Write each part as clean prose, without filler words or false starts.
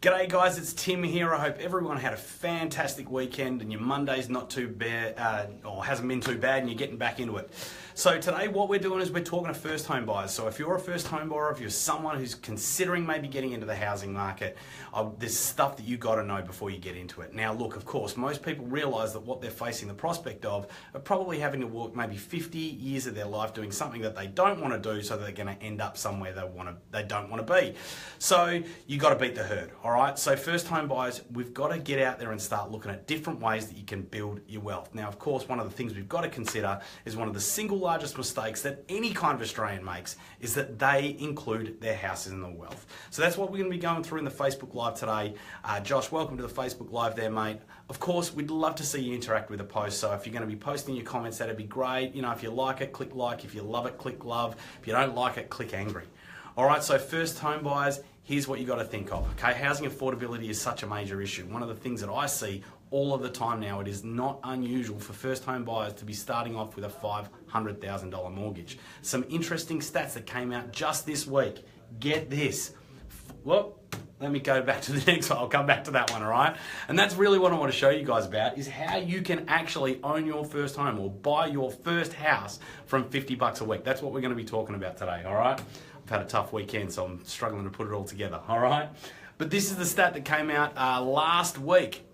G'day guys, it's Tim here. I hope everyone had a fantastic weekend and your Monday's not too bad, or hasn't been too bad and you're getting back into it. So today what we're doing is we're talking to first home buyers. So if you're a first home buyer, if you're someone who's considering maybe getting into the housing market, there's stuff that you got to know before you get into it. Now look, of course, most people realise that what they're facing the prospect of are probably having to work maybe 50 years of their life doing something that they don't want to do, so they're going to end up somewhere they don't want to be. So you got to beat the herd. All right, so first home buyers, we've got to get out there and start looking at different ways that you can build your wealth. Now, of course, one of the things we've got to consider is one of the single largest mistakes that any kind of Australian makes is that they include their houses in the wealth. So that's what we're going to be going through in the Facebook Live today. Josh, welcome to the Facebook Live there, mate. Of course, we'd love to see you interact with the post. So if you're going to be posting your comments, that'd be great. You know, if you like it, click like. If you love it, click love. If you don't like it, click angry. All right, so first home buyers, here's what you got to think of, okay? Housing affordability is such a major issue. One of the things that I see all of the time now, it is not unusual for first home buyers to be starting off with a $500,000 mortgage. Some interesting stats that came out just this week. Get this. Well, let me go back to the next one. I'll come back to that one, all right? And that's really what I want to show you guys about, is how you can actually own your first home or buy your first house from $50 a week. That's what we're going to be talking about today, all right? I've had a tough weekend, so I'm struggling to put it all together, all right? But this is the stat that came out last week.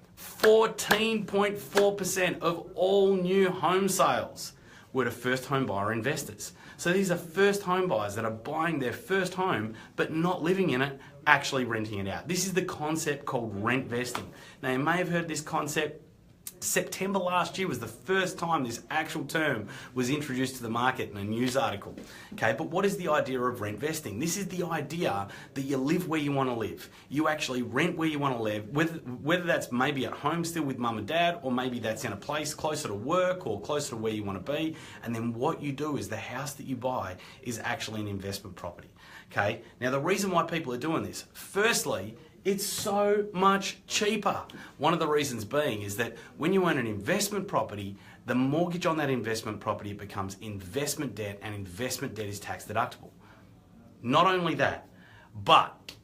14.4% of all new home sales were to first home buyer investors. So these are first home buyers that are buying their first home but not living in it, actually renting it out. This is the concept called rent vesting. Now you may have heard this concept. September last year was the first time this actual term was introduced to the market in a news article. Okay, but what is the idea of rent vesting? This is the idea that you live where you want to live. You actually rent where you want to live, whether that's maybe at home still with mum and dad, or maybe that's in a place closer to work or closer to where you want to be. And then what you do is the house that you buy is actually an investment property. Okay, now the reason why people are doing this, firstly, it's so much cheaper. One of the reasons being is that when you own an investment property, the mortgage on that investment property, it becomes investment debt, and investment debt is tax deductible. Not only that, but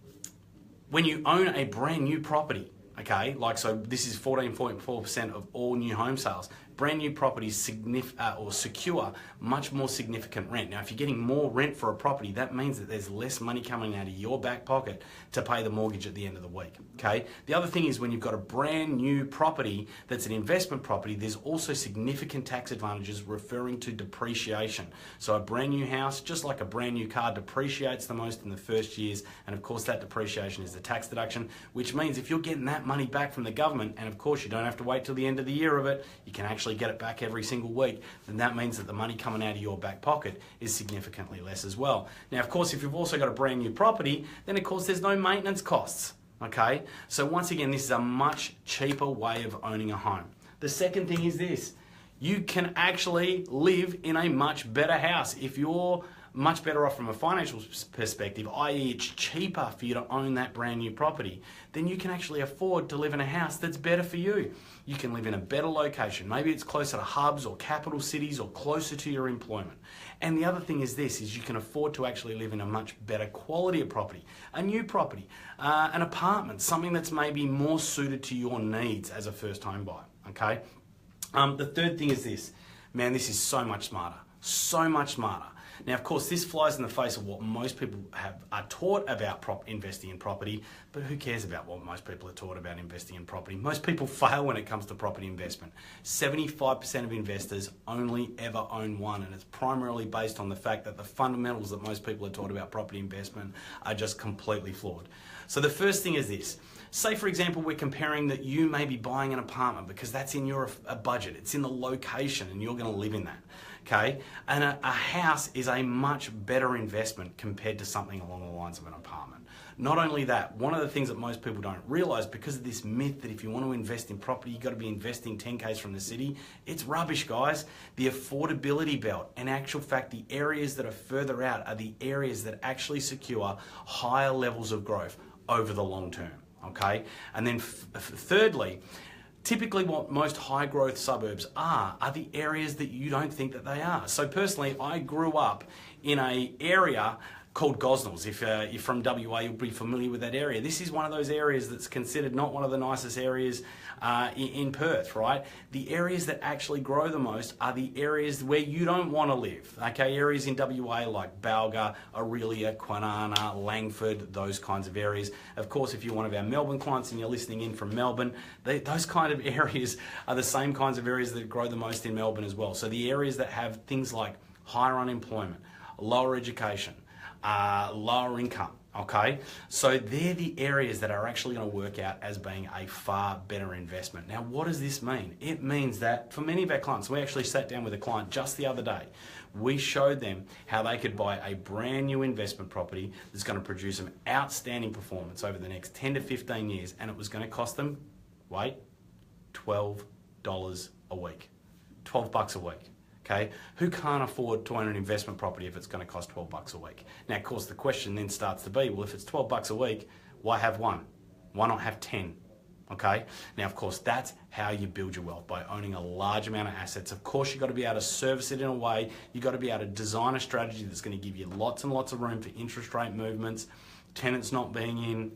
when you own a brand new property, okay, like so this is 14.4% of all new home sales. Brand new properties secure much more significant rent. Now, if you're getting more rent for a property, that means that there's less money coming out of your back pocket to pay the mortgage at the end of the week, okay? The other thing is when you've got a brand new property that's an investment property, there's also significant tax advantages referring to depreciation. So a brand new house, just like a brand new car, depreciates the most in the first years, and of course that depreciation is the tax deduction, which means if you're getting that money back from the government, and of course you don't have to wait till the end of the year of it, you can actually get it back every single week, then that means that the money coming out of your back pocket is significantly less as well. Now, of course, if you've also got a brand new property, then of course there's no maintenance costs, okay? So once again, this is a much cheaper way of owning a home. The second thing is this: you can actually live in a much better house. If you're much better off from a financial perspective, i.e. it's cheaper for you to own that brand new property, then you can actually afford to live in a house that's better for you. You can live in a better location. Maybe it's closer to hubs or capital cities or closer to your employment. And the other thing is this, is you can afford to actually live in a much better quality of property, a new property, an apartment, something that's maybe more suited to your needs as a first home buyer, okay? The third thing is this, man, this is so much smarter, so much smarter. Now, of course, this flies in the face of what most people are taught about investing in property, but who cares about what most people are taught about investing in property? Most people fail when it comes to property investment. 75% of investors only ever own one, and it's primarily based on the fact that the fundamentals that most people are taught about property investment are just completely flawed. So the first thing is this. Say, for example, we're comparing that you may be buying an apartment because that's in your budget, it's in the location, and you're going to live in that. Okay, and a house is a much better investment compared to something along the lines of an apartment. Not only that, one of the things that most people don't realize, because of this myth that if you want to invest in property, you've got to be investing 10Ks from the city, it's rubbish, guys. The affordability belt, in actual fact, the areas that are further out are the areas that actually secure higher levels of growth over the long term, okay? And then thirdly, typically what most high growth suburbs are the areas that you don't think that they are. So personally, I grew up in an area called Gosnells. If you're from WA, you'll be familiar with that area. This is one of those areas that's considered not one of the nicest areas in Perth, right? The areas that actually grow the most are the areas where you don't want to live, okay? Areas in WA like Balga, Aurelia, Kwinana, Langford, those kinds of areas. Of course, if you're one of our Melbourne clients and you're listening in from Melbourne, those kind of areas are the same kinds of areas that grow the most in Melbourne as well. So the areas that have things like higher unemployment, lower education, lower income, okay? So they're the areas that are actually going to work out as being a far better investment. Now, what does this mean? It means that for many of our clients, we actually sat down with a client just the other day. We showed them how they could buy a brand new investment property that's going to produce some outstanding performance over the next 10 to 15 years, and it was going to cost them, wait, $12 a week. 12 bucks a week. Okay, who can't afford to own an investment property if it's going to cost 12 bucks a week? Now, of course, the question then starts to be, well, if it's 12 bucks a week, why have one? Why not have 10? Okay, now, of course, that's how you build your wealth, by owning a large amount of assets. Of course, you've got to be able to service it in a way. You've got to be able to design a strategy that's going to give you lots and lots of room for interest rate movements, tenants not being in,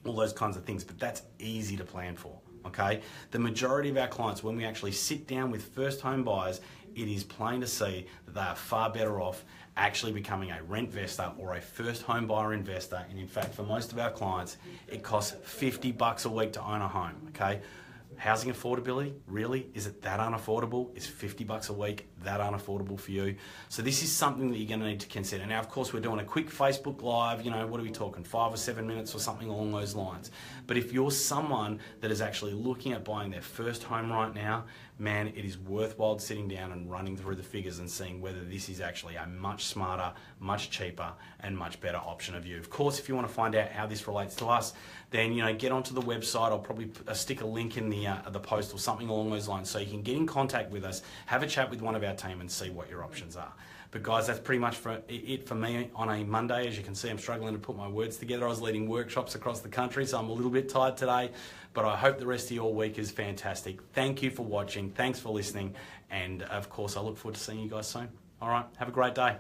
all those kinds of things, but that's easy to plan for. Okay, the majority of our clients, when we actually sit down with first home buyers, it is plain to see that they are far better off actually becoming a rent investor or a first home buyer investor. And in fact, for most of our clients, it costs 50 bucks a week to own a home, okay? Housing affordability, really? Is it that unaffordable? Is 50 bucks a week that unaffordable for you? So this is something that you're going to need to consider. Now, of course, we're doing a quick Facebook Live, you know, what are we talking, 5 or 7 minutes or something along those lines. But if you're someone that is actually looking at buying their first home right now, man, it is worthwhile sitting down and running through the figures and seeing whether this is actually a much smarter, much cheaper, and much better option of you. Of course, if you want to find out how this relates to us, then, you know, get onto the website. I'll probably stick a link in the post or something along those lines, so you can get in contact with us, have a chat with one of our team and see what your options are. But guys, that's pretty much it for me on a Monday. As you can see, I'm struggling to put my words together. I was leading workshops across the country, so I'm a little bit tired today, but I hope the rest of your week is fantastic. Thank you for watching. Thanks for listening. And of course, I look forward to seeing you guys soon. All right, have a great day.